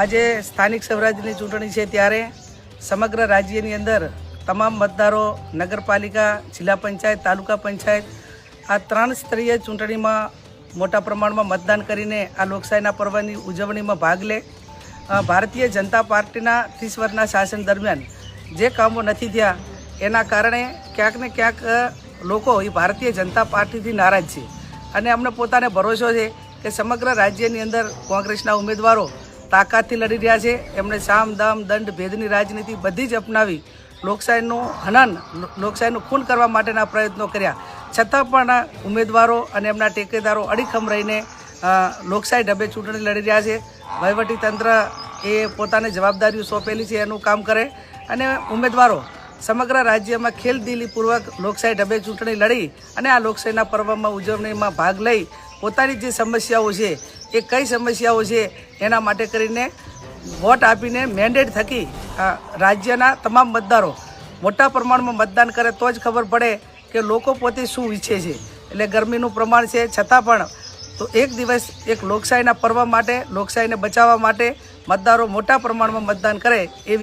આજે સ્થાનિક સ્વરાજ્યની ચૂંટણી છે ત્યારે સમગ્ર રાજ્યની અંદર તમામ મતદારો નગરપાલિકા, જિલ્લા પંચાયત, તાલુકા પંચાયત આ 3 સ્તરીય ચૂંટણીમાં મોટા પ્રમાણમાં મતદાન કરીને આ લોકશાહીના પર્વની ઉજવણીમાં ભાગ લે। ભારતીય જનતા પાર્ટીના 30 વર્ષના શાસન દરમિયાન જે કામો નથી થયા એના કારણે ક્યાંક ને ક્યાંક લોકો એ ભારતીય જનતા પાર્ટીથી નારાજ છે અને અમને પોતાને ભરોસો છે કે સમગ્ર રાજ્યની અંદર કોંગ્રેસના ઉમેદવારો તાકાતથી લડી રહ્યા છે। એમણે સામ દામ દંડ ભેદની રાજનીતિ બધી જ અપનાવી લોકશાહીનું હનન, લોકશાહીનું ખૂન કરવા માટેના પ્રયત્નો કર્યા, છતાં પણ ઉમેદવારો અને એમના ટેકેદારો અડીખમ રહીને લોકશાહી ઢબે ચૂંટણી લડી રહ્યા છે। વહીવટીતંત્ર એ પોતાને જવાબદારીઓ સોંપેલી છે એનું કામ કરે અને ઉમેદવારો સમગ્ર રાજ્યમાં ખેલદિલીપૂર્વક લોકશાહી ઢબે ચૂંટણી લડી અને આ લોકશાહીના પર્વમાં ઉજવણીમાં ભાગ લઈ પોતાની જે સમસ્યાઓ છે એ કઈ સમસ્યાઓ છે એના માટે કરીને વોટ આપીને મેન્ડેટ થકી રાજ્યના તમામ મતદારો મોટા પ્રમાણમાં મતદાન કરે તો જ ખબર પડે કે લોકો પોતે શું ઈચ્છે છે। એટલે ગરમીનું પ્રમાણ છે છતાં પણ તો એક દિવસ એક લોકશાહીના પર્વ માટે, લોકશાહીને બચાવવા માટે મતદારો મોટા પ્રમાણમાં મતદાન કરે એવી